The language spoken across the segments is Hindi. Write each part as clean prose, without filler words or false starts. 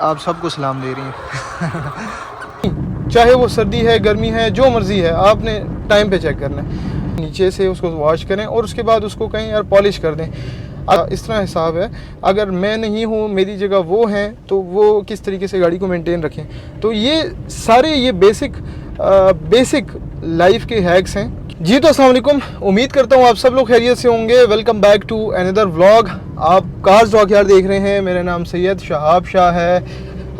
आप सबको सलाम दे रही हैं। चाहे वो सर्दी है, गर्मी है, जो मर्ज़ी है, आपने टाइम पे चेक करना है। नीचे से उसको वॉश करें और उसके बाद उसको कहीं यार पॉलिश कर दें। इस तरह हिसाब है, अगर मैं नहीं हूँ, मेरी जगह वो हैं, तो वो किस तरीके से गाड़ी को मेंटेन रखें। तो ये सारे ये बेसिक लाइफ के हैक्स हैं। जी तो अस्सलाम वालेकुम, उम्मीद करता हूँ आप सब लोग खैरियत से होंगे। Welcome back to another vlog. आप कार्स डॉकयार्ड देख रहे हैं। मेरा नाम सैयद शहाब शाह है।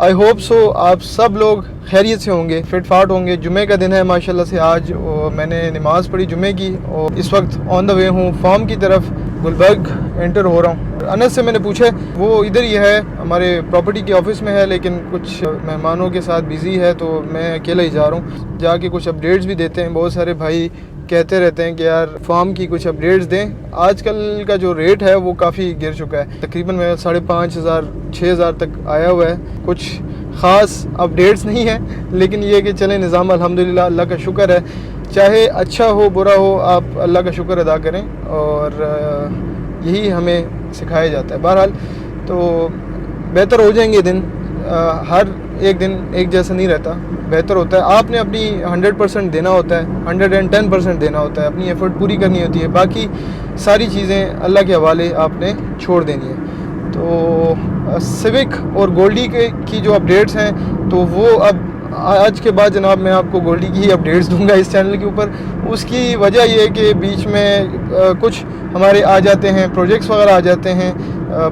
आई होप सो आप सब लोग खैरियत से होंगे, फिट फाट होंगे। जुमे का दिन है माशाल्लाह से आज, और मैंने नमाज़ पढ़ी जुमे की और इस वक्त ऑन द वे हूँ फार्म की तरफ। गुलबर्ग एंटर हो रहा हूँ। अनस से मैंने पूछा, वो इधर ही है, हमारे प्रॉपर्टी के ऑफिस में है, लेकिन कुछ मेहमानों के साथ बिज़ी है, तो मैं अकेला ही जा रहा हूँ। जाके कुछ अपडेट्स भी देते हैं। बहुत सारे भाई कहते रहते हैं कि यार फार्म की कुछ अपडेट्स दें। आजकल का जो रेट है वो काफ़ी गिर चुका है, तकरीबन मैं 5,500 6,000 तक आया हुआ है। कुछ ख़ास अपडेट्स नहीं है, लेकिन ये कि चलें, निज़ाम अल्हम्दुलिल्लाह, अल्लाह का शुक्र है। चाहे अच्छा हो बुरा हो, आप अल्लाह का शुक्र अदा करें, और यही हमें सिखाया जाता है। बहरहाल तो बेहतर हो जाएंगे दिन। हर एक दिन एक जैसा नहीं रहता, बेहतर होता है। आपने अपनी 100% देना होता है, 110% देना होता है, अपनी एफ़र्ट पूरी करनी होती है। बाकी सारी चीज़ें अल्लाह के हवाले आपने छोड़ देनी है। तो सिविक और गोल्डी की जो अपडेट्स हैं, तो वो अब आज के बाद जनाब मैं आपको गोल्डी की ही अपडेट्स दूंगा इस चैनल के ऊपर। उसकी वजह ये है कि बीच में कुछ हमारे आ जाते हैं, प्रोजेक्ट्स वगैरह आ जाते हैं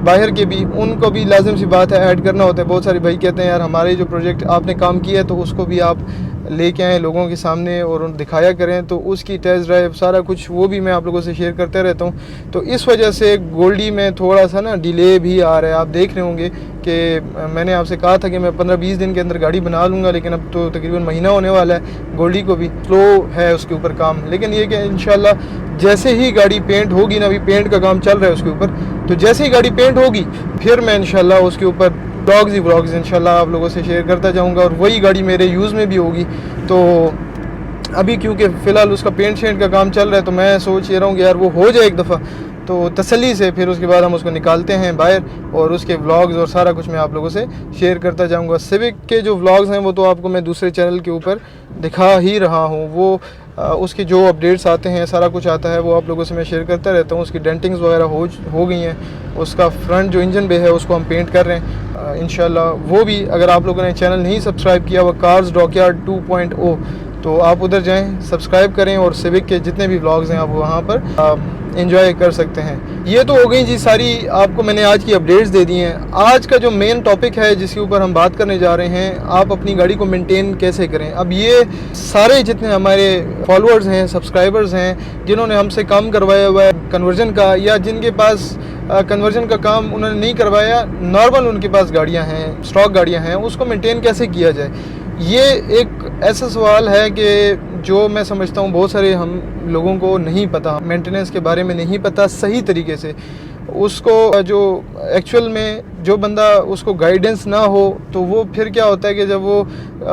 बाहर के भी, उनको भी लाजिम सी बात है ऐड करना होता है। बहुत सारे भाई कहते हैं यार हमारे जो प्रोजेक्ट आपने काम किया है तो उसको भी आप लेके आएँ लोगों के सामने और दिखाया करें, तो उसकी टेस्ट ड्राइव सारा कुछ वो भी मैं आप लोगों से शेयर करते रहता हूँ। तो इस वजह से गोल्डी में थोड़ा सा ना डिले भी आ रहा है। आप देख रहे होंगे कि मैंने आपसे कहा था कि मैं 15-20 दिन के अंदर गाड़ी बना लूँगा, लेकिन अब तो तकरीबन महीना होने वाला है। गोल्डी को भी स्लो है उसके ऊपर काम, लेकिन ये कि इंशाल्लाह जैसे ही गाड़ी पेंट होगी ना, अभी पेंट का काम चल रहा है उसके ऊपर, तो जैसे ही गाड़ी पेंट होगी फिर मैं इंशाल्लाह उसके ऊपर व्लॉग्स इंशाल्लाह आप लोगों से शेयर करता जाऊंगा, और वही गाड़ी मेरे यूज़ में भी होगी। तो अभी क्योंकि फ़िलहाल उसका पेंट शेंट का काम चल रहा है, तो मैं सोच ये रहा हूँ कि यार वो हो जाए एक दफ़ा, तो तसल्ली से फिर उसके बाद हम उसको निकालते हैं बाहर, और उसके व्लॉग्स और सारा कुछ मैं आप लोगों से शेयर करता जाऊंगा। सिविक के जो व्लॉग्स हैं वो तो आपको मैं दूसरे चैनल के ऊपर दिखा ही रहा हूँ। वो उसके जो अपडेट्स आते हैं, सारा कुछ आता है, वो आप लोगों से मैं शेयर करता रहता हूँ। उसकी डेंटिंग्स वगैरह हो गई हैं। उसका फ्रंट जो इंजन बे है उसको हम पेंट कर रहे हैं इंशाल्लाह। वो भी अगर आप लोगों ने चैनल नहीं सब्सक्राइब किया हुआ कार्स डॉकयार्ड 2.0, तो आप उधर जाएं, सब्सक्राइब करें, और सिविक के जितने भी व्लॉग्स हैं आप वहाँ पर एंजॉय कर सकते हैं। ये तो हो गई जी सारी, आपको मैंने आज की अपडेट्स दे दी हैं। आज का जो मेन टॉपिक है जिसके ऊपर हम बात करने जा रहे हैं, आप अपनी गाड़ी को मेंटेन कैसे करें। अब ये सारे जितने हमारे फॉलोअर्स हैं, सब्सक्राइबर्स हैं, जिन्होंने हमसे काम करवाया हुआ है कन्वर्जन का, या जिनके पास कन्वर्जन का काम उन्होंने नहीं करवाया, नॉर्मल उनके पास गाड़ियाँ हैं, स्टॉक गाड़ियाँ हैं, उसको मेंटेन कैसे किया जाए, ये एक ऐसा सवाल है कि जो मैं समझता हूँ बहुत सारे हम लोगों को नहीं पता, मेंटेनेंस के बारे में नहीं पता सही तरीके से। उसको जो एक्चुअल में जो बंदा उसको गाइडेंस ना हो, तो वो फिर क्या होता है कि जब वो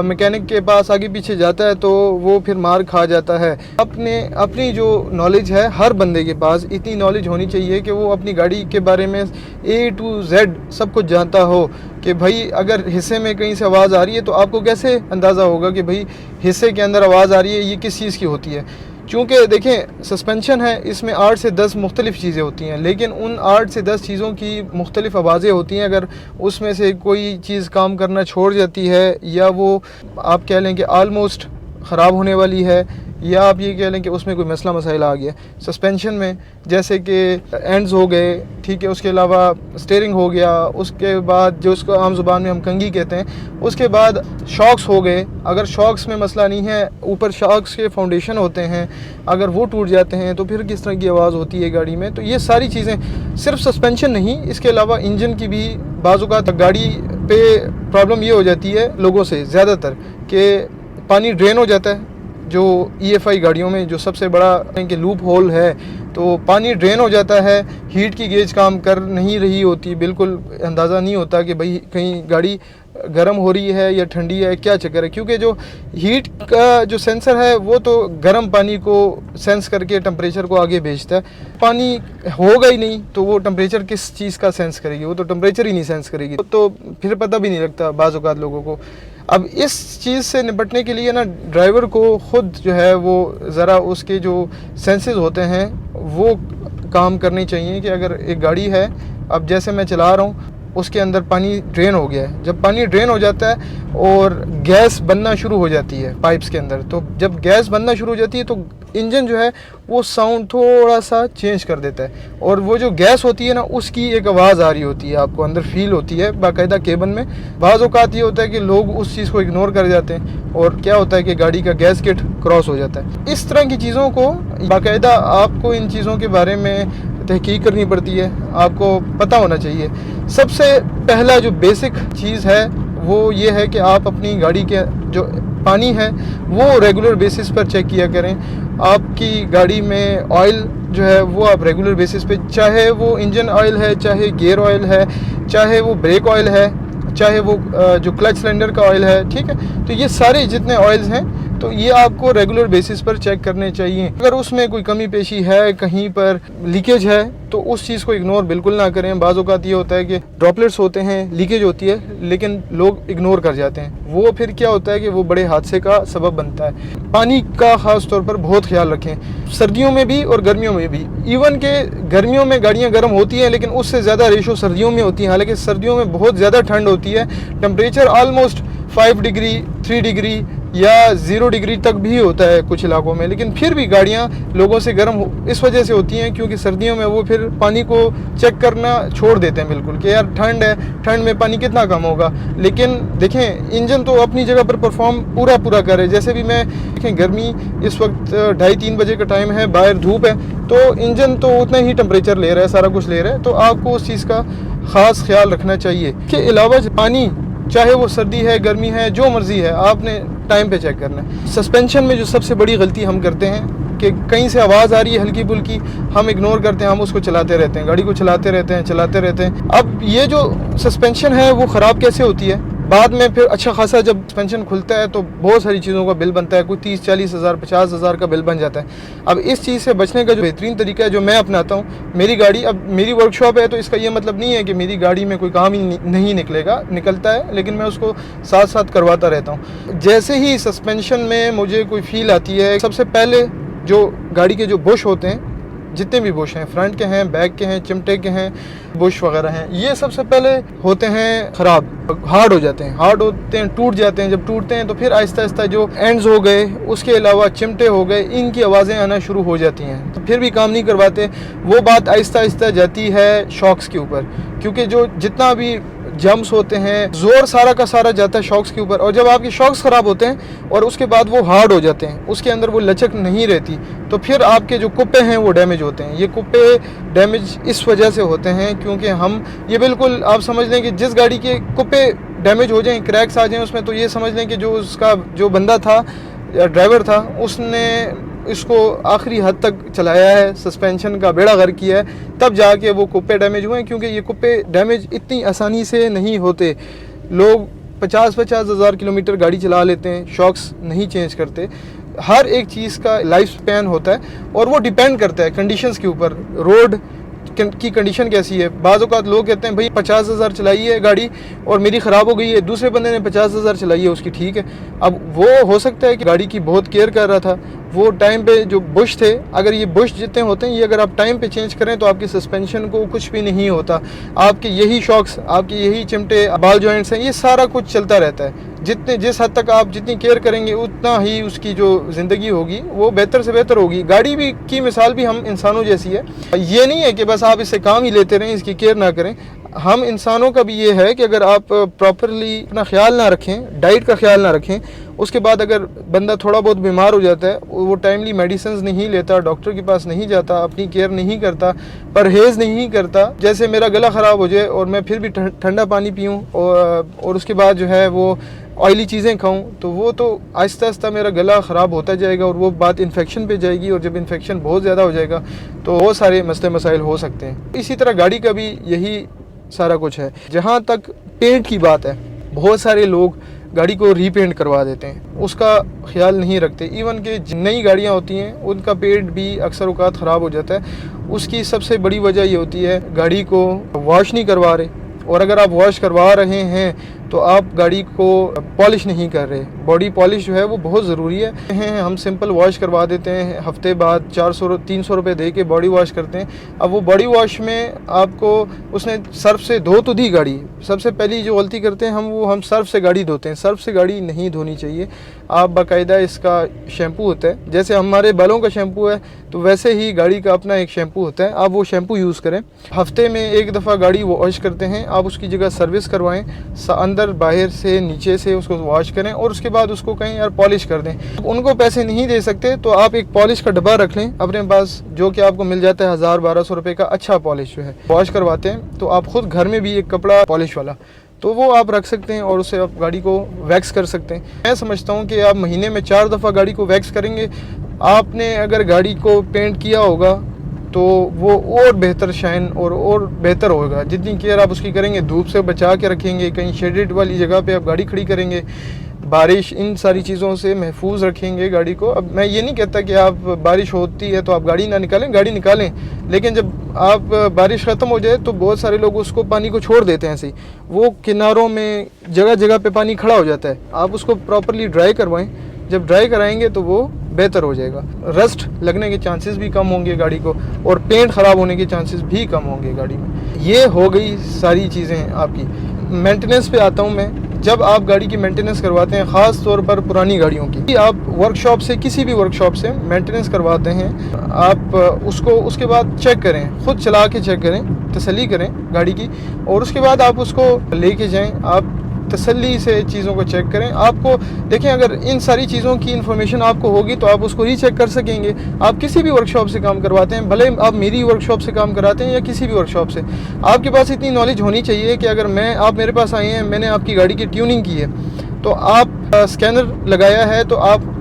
मैकेनिक के पास आगे पीछे जाता है तो वो फिर मार खा जाता है। अपनी जो नॉलेज है, हर बंदे के पास इतनी नॉलेज होनी चाहिए कि वो अपनी गाड़ी के बारे में A to Z सब कुछ जानता हो, कि भाई अगर हिस्से में कहीं से आवाज़ आ रही है तो आपको कैसे अंदाज़ा होगा कि भाई हिस्से के अंदर आवाज़ आ रही है, ये किस चीज़ की होती है। चूँकि देखें सस्पेंशन है, इसमें 8 से 10 मुख्तलिफ़ चीज़ें होती हैं, लेकिन उन 8 से 10 चीज़ों की मुख्तलिफ़ आवाज़ें होती हैं। अगर उसमें से कोई चीज़ काम करना छोड़ जाती है, या वो आप कह लें कि आलमोस्ट ख़राब होने वाली है, या आप ये कह लें कि उसमें कोई मसला मसाइल आ गया सस्पेंशन में, जैसे कि एंड्स हो गए, ठीक है, उसके अलावा स्टीयरिंग हो गया, उसके बाद जो उसको आम ज़ुबान में हम कंगी कहते हैं, उसके बाद शॉक्स हो गए। अगर शॉक्स में मसला नहीं है, ऊपर शॉक्स के फाउंडेशन होते हैं, अगर वो टूट जाते हैं तो फिर किस तरह की आवाज़ होती है गाड़ी में। तो ये सारी चीज़ें, सिर्फ सस्पेंशन नहीं, इसके अलावा इंजन की भी बाज़-औक़ात गाड़ी पे प्रॉब्लम ये हो जाती है लोगों से ज़्यादातर, कि पानी ड्रेन हो जाता है जो EFI गाड़ियों में जो सबसे बड़ा कि लूप होल है, तो पानी ड्रेन हो जाता है, हीट की गेज काम कर नहीं रही होती, बिल्कुल अंदाज़ा नहीं होता कि भाई कहीं गाड़ी गर्म हो रही है या ठंडी है, क्या चक्कर है, क्योंकि जो हीट का जो सेंसर है वो तो गर्म पानी को सेंस करके टेम्परेचर को आगे भेजता है। पानी होगा ही नहीं तो वो टेम्परेचर किस चीज़ का सेंस करेगी, वो तो टेम्परेचर ही नहीं सेंस करेगी, तो फिर पता भी नहीं लगता बाज़ औक़ात लोगों को। अब इस चीज़ से निपटने के लिए ना ड्राइवर को ख़ुद जो है वो ज़रा उसके जो सेंसेस होते हैं वो काम करने चाहिए कि अगर एक गाड़ी है, अब जैसे मैं चला रहा हूँ, उसके अंदर पानी ड्रेन हो गया है, जब पानी ड्रेन हो जाता है और गैस बनना शुरू हो जाती है पाइप्स के अंदर, तो जब गैस बनना शुरू हो जाती है तो इंजन जो है वो साउंड थोड़ा सा चेंज कर देता है, और वो जो गैस होती है ना उसकी एक आवाज़ आ रही होती है, आपको अंदर फील होती है बाकायदा केबन में। बाज़ औक़ात ये होता है कि लोग उस चीज़ को इग्नोर कर जाते हैं और क्या होता है कि गाड़ी का गैस किट क्रॉस हो जाता है। इस तरह की चीज़ों को बाकायदा आपको इन चीज़ों के बारे में तहकीक करनी पड़ती है, आपको पता होना चाहिए। सबसे पहला जो बेसिक चीज़ है वो ये है कि आप अपनी गाड़ी के जो पानी है वो रेगुलर बेसिस पर चेक किया करें। आपकी गाड़ी में ऑयल जो है वो आप रेगुलर बेसिस पे, चाहे वो इंजन ऑयल है, चाहे गियर ऑयल है, चाहे वो ब्रेक ऑयल है, चाहे वो जो क्लच सिलेंडर का ऑयल है, ठीक है, तो ये सारे जितने ऑयल्स हैं तो ये आपको रेगुलर बेसिस पर चेक करने चाहिए। अगर उसमें कोई कमी पेशी है, कहीं पर लीकेज है, तो उस चीज़ को इग्नोर बिल्कुल ना करें। बाज़ औक़ात ये होता है कि ड्रॉपलेट्स होते हैं, लीकेज होती है, लेकिन लोग इग्नोर कर जाते हैं, वो फिर क्या होता है कि वो बड़े हादसे का सबब बनता है। पानी का ख़ास तौर पर बहुत ख्याल रखें, सर्दियों में भी और गर्मियों में भी। इवन के गर्मियों में गाड़ियाँ गर्म होती हैं, लेकिन उससे ज़्यादा रेशो सर्दियों में होती है। हालांकि सर्दियों में बहुत ज़्यादा ठंड होती है, टेम्परेचर ऑलमोस्ट 5 डिग्री 3 डिग्री या 0 डिग्री तक भी होता है कुछ इलाकों में, लेकिन फिर भी गाड़ियां लोगों से गर्म इस वजह से होती हैं क्योंकि सर्दियों में वो फिर पानी को चेक करना छोड़ देते हैं बिल्कुल, कि यार ठंड है, ठंड में पानी कितना कम होगा। लेकिन देखें इंजन तो अपनी जगह पर परफॉर्म पूरा कर रहे। जैसे भी मैं देखें गर्मी इस वक्त 2:30-3 बजे का टाइम है, बाहर धूप है, तो इंजन तो उतना ही टेम्परेचर ले रहा है, सारा कुछ ले रहा है, तो आपको उस चीज़ का ख़ास ख्याल रखना चाहिए। के अलावा पानी चाहे वो सर्दी है, गर्मी है, जो मर्ज़ी है, आपने टाइम पे चेक करना है। सस्पेंशन में जो सबसे बड़ी गलती हम करते हैं कि कहीं से आवाज़ आ रही है हल्की फुल्की, हम इग्नोर करते हैं, हम उसको चलाते रहते हैं, गाड़ी को चलाते रहते हैं। अब ये जो सस्पेंशन है वो ख़राब कैसे होती है, बाद में फिर अच्छा खासा जब सस्पेंशन खुलता है तो बहुत सारी चीज़ों का बिल बनता है, कोई 30-40 हज़ार 50 हज़ार का बिल बन जाता है। अब इस चीज़ से बचने का जो बेहतरीन तरीका है जो मैं अपनाता हूँ, मेरी गाड़ी, अब मेरी वर्कशॉप है तो इसका ये मतलब नहीं है कि मेरी गाड़ी में कोई काम ही नहीं निकलेगा, निकलता है, लेकिन मैं उसको साथ साथ करवाता रहता हूँ। जैसे ही सस्पेंशन में मुझे कोई फील आती है, सबसे पहले जो गाड़ी के जो बुश होते हैं, जितने भी बुश हैं, फ्रंट के हैं, बैक के हैं, चिमटे के हैं, बुश वगैरह हैं, ये सबसे पहले होते हैं ख़राब, हार्ड हो जाते हैं, टूट जाते हैं। जब टूटते हैं तो फिर आहिस्ता आहिस्ता जो एंड्स हो गए, उसके अलावा चिमटे हो गए, इनकी आवाज़ें आना शुरू हो जाती हैं, तो फिर भी काम नहीं करवाते। वो बात आहिस्ता आहिस्ता जाती है शॉक्स के ऊपर, क्योंकि जो जितना भी जम्स होते हैं, जोर सारा का सारा जाता है शॉक्स के ऊपर, और जब आपके शॉक्स ख़राब होते हैं और उसके बाद वो हार्ड हो जाते हैं, उसके अंदर वो लचक नहीं रहती, तो फिर आपके जो कुप्पे हैं वो डैमेज होते हैं। ये कुप्पे डैमेज इस वजह से होते हैं क्योंकि हम ये बिल्कुल आप समझ लें कि जिस गाड़ी के कुप्पे डैमेज हो जाएं, क्रैक्स आ जाएं उसमें, तो ये समझ लें कि जो उसका जो बंदा था, ड्राइवर था, उसने इसको आखिरी हद तक चलाया है, सस्पेंशन का बेड़ा गर्क किया है, तब जाके वो कुप्पे डैमेज हुए हैं। क्योंकि ये कुप्पे डैमेज इतनी आसानी से नहीं होते। लोग 50-50 हज़ार किलोमीटर गाड़ी चला लेते हैं, शॉक्स नहीं चेंज करते। हर एक चीज़ का लाइफ स्पैन होता है और वो डिपेंड करता है कंडीशंस के ऊपर, रोड की कंडीशन कैसी है। बाज़ औक़ात लोग कहते हैं भाई 50 हज़ार चलाई है गाड़ी और मेरी ख़राब हो गई है, दूसरे बंदे ने 50 हज़ार चलाई है, उसकी ठीक है। अब वो हो सकता है कि गाड़ी की बहुत केयर कर रहा था, वो टाइम पे जो बुश थे, अगर ये बुश जितने होते हैं, ये अगर आप टाइम पे चेंज करें तो आपकी सस्पेंशन को कुछ भी नहीं होता। आपके यही शॉक्स, आपके यही चिमटे, बाल जॉइंट्स हैं, ये सारा कुछ चलता रहता है। जिस हद तक आप जितनी केयर करेंगे उतना ही उसकी जो ज़िंदगी होगी वो बेहतर से बेहतर होगी। गाड़ी भी की मिसाल भी हम इंसानों जैसी है। ये नहीं है कि बस आप इससे काम ही लेते रहें, इसकी केयर ना करें। हम इंसानों का भी ये है कि अगर आप प्रॉपरली अपना ख्याल ना रखें, डाइट का ख्याल ना रखें, उसके बाद अगर बंदा थोड़ा बहुत बीमार हो जाता है, वो टाइमली मेडिसिन नहीं लेता, डॉक्टर के पास नहीं जाता, अपनी केयर नहीं करता, परहेज़ नहीं करता, जैसे मेरा गला ख़राब हो जाए और मैं फिर भी ठंडा पानी पीऊँ और उसके बाद जो है वो ऑयली चीज़ें खाऊं, तो वो तो आहिस्ता आहिस्ता मेरा गला ख़राब होता जाएगा और वो बात इन्फेक्शन पे जाएगी, और जब इन्फेक्शन बहुत ज़्यादा हो जाएगा तो बहुत सारे मसले मसाइल हो सकते हैं। इसी तरह गाड़ी का भी यही सारा कुछ है। जहाँ तक पेंट की बात है, बहुत सारे लोग गाड़ी को रीपेंट करवा देते हैं, उसका ख्याल नहीं रखते। इवन के नई गाड़ियाँ होती हैं उनका पेंट भी अक्सर औक़ात ख़राब हो जाता है। उसकी सबसे बड़ी वजह ये होती है गाड़ी को वॉश नहीं करवा रहे, और अगर आप वॉश करवा रहे हैं तो आप गाड़ी को पॉलिश नहीं कर रहे। बॉडी पॉलिश जो है वो बहुत ज़रूरी है। हम सिंपल वॉश करवा देते हैं, हफ्ते बाद 400-300 रुपये दे के बॉडी वॉश करते हैं। अब वो बॉडी वॉश में आपको उसने सर्फ से धो तो दी गाड़ी, सबसे पहली जो गलती करते हैं हम सर्फ से गाड़ी धोते हैं। सर्फ से गाड़ी नहीं धोनी चाहिए। आप बाकायदा इसका शैम्पू होता है, जैसे हमारे बालों का शैम्पू है तो वैसे ही गाड़ी का अपना एक शैम्पू होता है, आप वो शैम्पू यूज़ करें। हफ्ते में एक दफ़ा गाड़ी वॉश करते हैं, आप उसकी जगह सर्विस करवाएं, अंदर बाहर से नीचे से उसको वॉश करें और उसके बाद उसको कहीं यार पॉलिश कर दें। उनको पैसे नहीं दे सकते तो आप एक पॉलिश का डब्बा रख लें अपने पास, जो कि आपको मिल जाता है 1000-1200 रुपये का अच्छा पॉलिश जो है। वॉश करवाते हैं तो आप ख़ुद घर में भी एक कपड़ा पॉलिश वाला तो वो आप रख सकते हैं और उससे आप गाड़ी को वैक्स कर सकते हैं। मैं समझता हूँ कि आप महीने में 4 दफ़ा गाड़ी को वैक्स करेंगे, आपने अगर गाड़ी को पेंट किया होगा तो वो और बेहतर शाइन और बेहतर होगा। जितनी केयर आप उसकी करेंगे, धूप से बचा के रखेंगे, कहीं शेडेड वाली जगह पे आप गाड़ी खड़ी करेंगे, बारिश, इन सारी चीज़ों से महफूज रखेंगे गाड़ी को। अब मैं ये नहीं कहता कि आप बारिश होती है तो आप गाड़ी ना निकालें, गाड़ी निकालें, लेकिन जब आप बारिश ख़त्म हो जाए तो बहुत सारे लोग उसको पानी को छोड़ देते हैं ऐसे ही, वो किनारों में जगह जगह पे पानी खड़ा हो जाता है। आप उसको प्रॉपरली ड्राई करवाएं, जब ड्राई कराएंगे तो वो बेहतर हो जाएगा। रस्ट लगने के चांसेस भी कम होंगे गाड़ी को, और पेंट ख़राब होने के चांसेस भी कम होंगे गाड़ी में। ये हो गई सारी चीज़ें आपकी। मेंटेनेंस पे आता हूँ मैं। जब आप गाड़ी की मेंटेनेंस करवाते हैं, ख़ास तौर पर पुरानी गाड़ियों की, आप वर्कशॉप से, किसी भी वर्कशॉप से मेंटेनेंस करवाते हैं, आप उसको उसके बाद चेक करें, ख़ुद चला के चेक करें, तसल्ली करें गाड़ी की, और उसके बाद आप उसको लेके जाएं। आप तसल्ली से चीज़ों को चेक करें। आपको देखें, अगर इन सारी चीज़ों की इन्फॉर्मेशन आपको होगी तो आप उसको रीचेक कर सकेंगे। आप किसी भी वर्कशॉप से काम करवाते हैं, भले आप मेरी वर्कशॉप से काम कराते हैं या किसी भी वर्कशॉप से, आपके पास इतनी नॉलेज होनी चाहिए कि अगर आप मेरे पास आए हैं, मैंने आपकी गाड़ी की ट्यूनिंग की है, तो आप स्कैनर लगाया है तो आप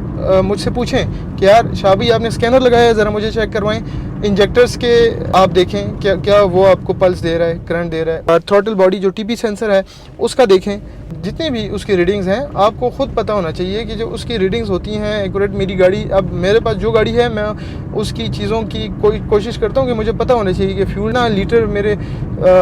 मुझसे पूछें कि यार शाह भाई आपने स्कैनर लगाया है, ज़रा मुझे चेक करवाएं। इंजेक्टर्स के आप देखें क्या वो आपको पल्स दे रहा है, करंट दे रहा है। थ्रॉटल बॉडी जो टीपी सेंसर है उसका देखें, जितने भी उसकी रीडिंग्स हैं आपको ख़ुद पता होना चाहिए कि जो उसकी रीडिंग्स होती हैं एक्यूरेट। मेरी गाड़ी, अब मेरे पास जो गाड़ी है, मैं उसकी चीज़ों की कोशिश करता हूँ कि मुझे पता होना चाहिए कि फ्यूल ना लीटर मेरे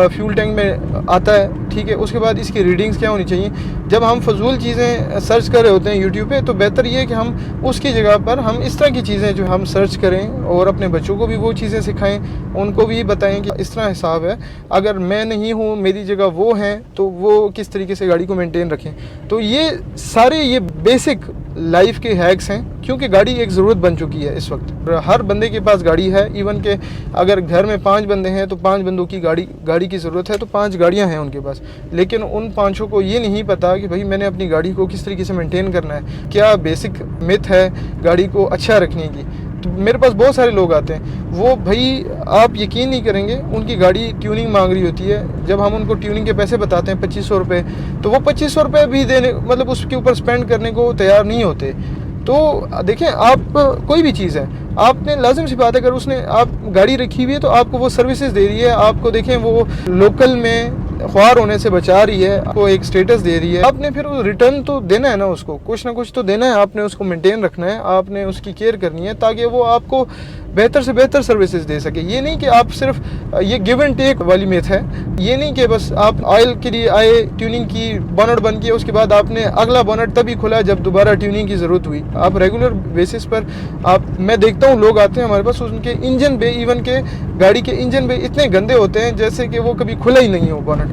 फ्यूल टैंक में आता है, ठीक है। उसके बाद इसकी रीडिंग्स क्या होनी चाहिए। जब हम फजूल चीज़ें सर्च कर रहे होते हैं यूट्यूब पे, तो बेहतर ये है कि हम उसकी जगह पर हम इस तरह की चीज़ें जो हम सर्च करें और अपने बच्चों को भी वो चीज़ें सिखाएं, उनको भी बताएं कि इस तरह हिसाब है, अगर मैं नहीं हूँ, मेरी जगह वो हैं, तो वो किस तरीके से गाड़ी को मेंटेन रखें। तो ये सारे ये बेसिक लाइफ के हैक्स हैं, क्योंकि गाड़ी एक ज़रूरत बन चुकी है इस वक्त। हर बंदे के पास गाड़ी है। इवन के अगर घर में 5 बंदे हैं तो 5 बंदों की गाड़ी की ज़रूरत है, तो 5 गाड़ियां हैं उनके पास। लेकिन उन 5 को ये नहीं पता कि भाई मैंने अपनी गाड़ी को किस तरीके से मेंटेन करना है, क्या बेसिक मिथ है गाड़ी को अच्छा रखने की। तो मेरे पास बहुत सारे लोग आते हैं, वो भाई आप यकीन नहीं करेंगे, उनकी गाड़ी ट्यूनिंग मांग रही होती है। जब हम उनको ट्यूनिंग के पैसे बताते हैं 2500 रुपये, तो वो 2500 रुपये भी देने, मतलब उसके ऊपर स्पेंड करने को तैयार नहीं होते। तो देखें, आप कोई भी चीज़ है, आपने लाजिम सी बात है, अगर उसने आप गाड़ी रखी हुई है तो आपको वो सर्विसेज दे रही है, आपको देखें वो लोकल में ख्वार होने से बचा रही है, आपको एक स्टेटस दे रही है, आपने फिर रिटर्न तो देना है ना, उसको कुछ ना कुछ तो देना है, आपने उसको मेंटेन रखना है, आपने उसकी केयर करनी है ताकि वो आपको बेहतर से बेहतर सर्विसेज दे सके। ये नहीं कि आप सिर्फ, ये गिव एंड टेक वाली मेथ है। ये नहीं कि बस आप ऑयल के लिए आए, ट्यूनिंग की, बोनट बन गया, उसके बाद आपने अगला बोनट तभी खुला जब दोबारा ट्यूनिंग की ज़रूरत हुई। आप रेगुलर बेसिस पर मैं देखता हूँ लोग आते हैं हमारे पास, उनके इंजन पे, इवन के गाड़ी के इंजन पे इतने गंदे होते हैं जैसे कि वो कभी खुला ही नहीं हो बोनट।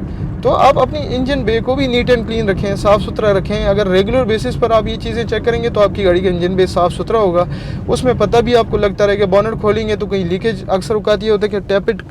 तो आप अपनी इंजन बे को भी नीट एंड क्लीन रखें, साफ़ सुथरा रखें। अगर रेगुलर बेसिस पर आप ये चीज़ें चेक करेंगे तो आपकी गाड़ी का इंजन बे साफ़ सुथरा होगा, उसमें पता भी आपको लगता रहेगा। बोनट खोलेंगे तो कहीं लीकेज अक्सर औकात ये होता है कि टैपिट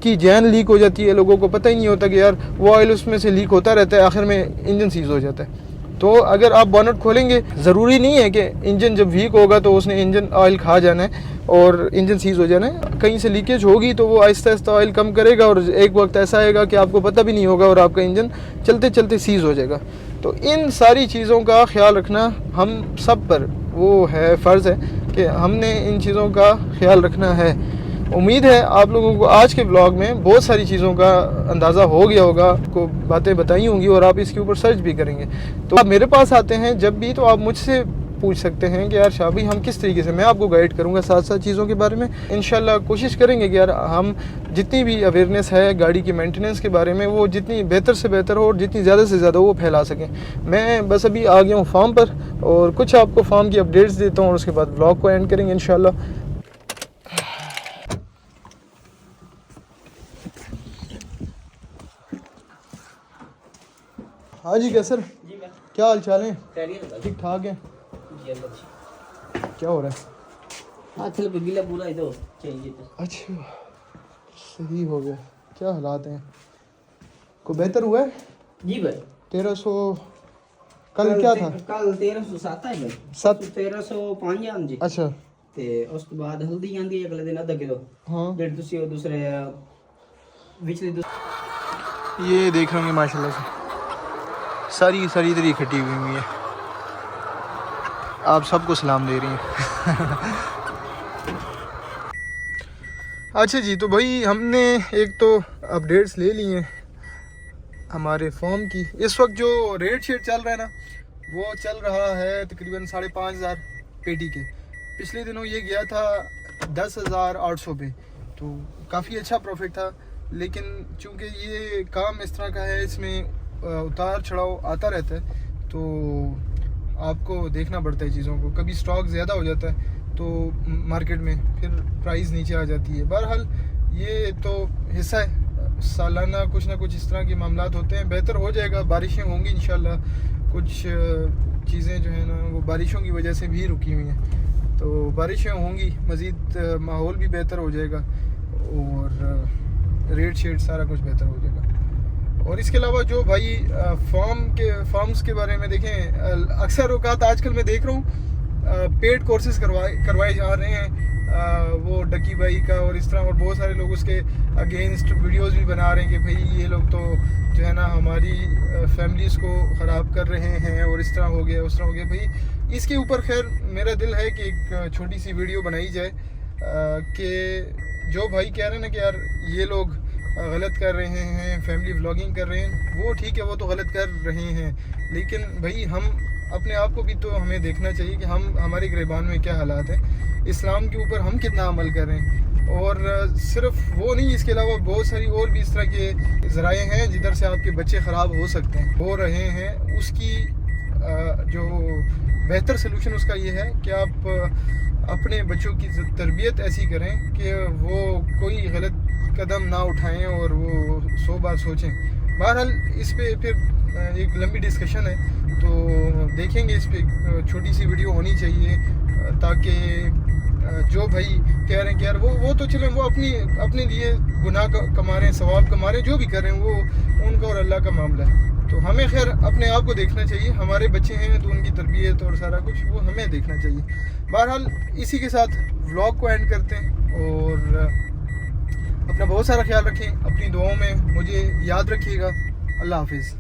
की जैन लीक हो जाती है, लोगों को पता ही नहीं होता कि यार वो ऑयल उसमें से लीक होता रहता है, आखिर में इंजन सीज हो जाता है। तो अगर आप बोनट खोलेंगे, ज़रूरी नहीं है कि इंजन जब वीक होगा तो उसने इंजन ऑयल खा जाना है और इंजन सीज हो जाना है। कहीं से लीकेज होगी तो वो आहिस्ता आहिस्ता ऑयल कम करेगा और एक वक्त ऐसा आएगा कि आपको पता भी नहीं होगा और आपका इंजन चलते चलते सीज हो जाएगा। तो इन सारी चीज़ों का ख्याल रखना हम सब पर वो है, फ़र्ज़ है कि हमने इन चीज़ों का ख्याल रखना है। उम्मीद है आप लोगों को आज के ब्लॉग में बहुत सारी चीज़ों का अंदाज़ा हो गया होगा, आपको बातें बताई होंगी और आप इसके ऊपर सर्च भी करेंगे। तो आप मेरे पास आते हैं जब भी, तो आप मुझसे पूछ सकते हैं कि यार शाह भाई हम किस तरीके से, मैं आपको गाइड करूंगा साथ साथ चीज़ों के बारे में। इंशाल्लाह कोशिश करेंगे कि यार हम जितनी भी अवेयरनेस है गाड़ी की मेंटेनेंस के बारे में वो जितनी बेहतर से बेहतर हो और जितनी ज़्यादा से ज़्यादा वो फैला सकें। मैं बस अभी आ गया हूँ फार्म पर और कुछ आपको फार्म की अपडेट्स देता हूँ और उसके बाद ब्लॉग को एंड करेंगे इंशाल्लाह। हाँ जी कैसर, क्या हाल चाल है? ठीक ठाक है। क्या हो रहा है? अच्छा सही हो गया, क्या हालात हैं? को बेहतर हुआ है? जी भाई 1300 कल क्या था? कल 1307 है भाई, 1305 आम जी। अच्छा ते उसके बाद हल्दी आंदी अगले दिन आधा किलो। हाँ फिर दूसरे दूसरे ये देख रहे होंगे माशाल्लाह से सारी सारी इधर इकट्ठी हुई है। आप सबको सलाम दे रही हैं। अच्छा जी, तो भाई हमने एक तो अपडेट्स ले ली हैं हमारे फॉर्म की। इस वक्त जो रेट शेट चल रहा है ना, वो चल रहा है तकरीबन 5,500 पेटी के। पिछले दिनों ये गया था 10,800 पे, तो काफ़ी अच्छा प्रॉफिट था। लेकिन चूँकि ये काम इस तरह का है, इसमें उतार चढ़ाव आता रहता है, तो आपको देखना पड़ता है चीज़ों को। कभी स्टॉक ज़्यादा हो जाता है तो मार्केट में फिर प्राइस नीचे आ जाती है। बहरहाल ये तो हिस्सा है, सालाना कुछ ना कुछ इस तरह के मामलात होते हैं। बेहतर हो जाएगा, बारिशें होंगी इंशाल्लाह। कुछ चीज़ें जो है ना वो बारिशों की वजह से भी रुकी हुई हैं, तो बारिशें होंगी, मज़ीद माहौल भी बेहतर हो जाएगा और रेट शेट सारा कुछ बेहतर हो जाएगा। और इसके अलावा जो भाई फॉर्म्स के बारे में देखें, अक्सर औकात आजकल मैं देख रहा हूँ पेड कोर्सेज करवाए जा रहे हैं, वो डकी भाई का और इस तरह, और बहुत सारे लोग उसके अगेंस्ट वीडियोस भी बना रहे हैं कि भाई ये लोग तो जो है ना हमारी फैमिलीज़ को ख़राब कर रहे हैं और इस तरह हो गया उस तरह हो गया। भाई इसके ऊपर खैर मेरा दिल है कि एक छोटी सी वीडियो बनाई जाए कि जो भाई कह रहे हैं ना कि यार ये लोग गलत कर रहे हैं, फैमिली व्लॉगिंग कर रहे हैं, वो ठीक है, वो तो गलत कर रहे हैं, लेकिन भाई हम अपने आप को भी तो हमें देखना चाहिए कि हमारे गिरबान में क्या हालात हैं, इस्लाम के ऊपर हम कितना अमल कर रहे हैं। और सिर्फ वो नहीं, इसके अलावा बहुत सारी और भी इस तरह के ज़राए हैं जिधर से आपके बच्चे ख़राब हो सकते हैं, हो रहे हैं। उसकी जो बेहतर सलूशन उसका ये है कि आप अपने बच्चों की तरबियत ऐसी करें कि वो कोई गलत कदम ना उठाएं और वो 100 बार सोचें। बहरहाल इस पे फिर एक लंबी डिस्कशन है, तो देखेंगे। इस पे छोटी सी वीडियो होनी चाहिए ताकि जो भाई कह रहे हैं कि यार वो तो चलें, वो अपने लिए गुनाह कमा रहे हैं, सवाब कमा रहे हैं, जो भी कर रहे हैं वो उनका और अल्लाह का मामला है। तो हमें खैर अपने आप को देखना चाहिए, हमारे बच्चे हैं तो उनकी तरबियत और सारा कुछ वो हमें देखना चाहिए। बहरहाल इसी के साथ व्लॉग को एंड करते हैं और अपना बहुत सारा ख्याल रखें, अपनी दुआओं में मुझे याद रखिएगा। अल्लाह हाफिज़।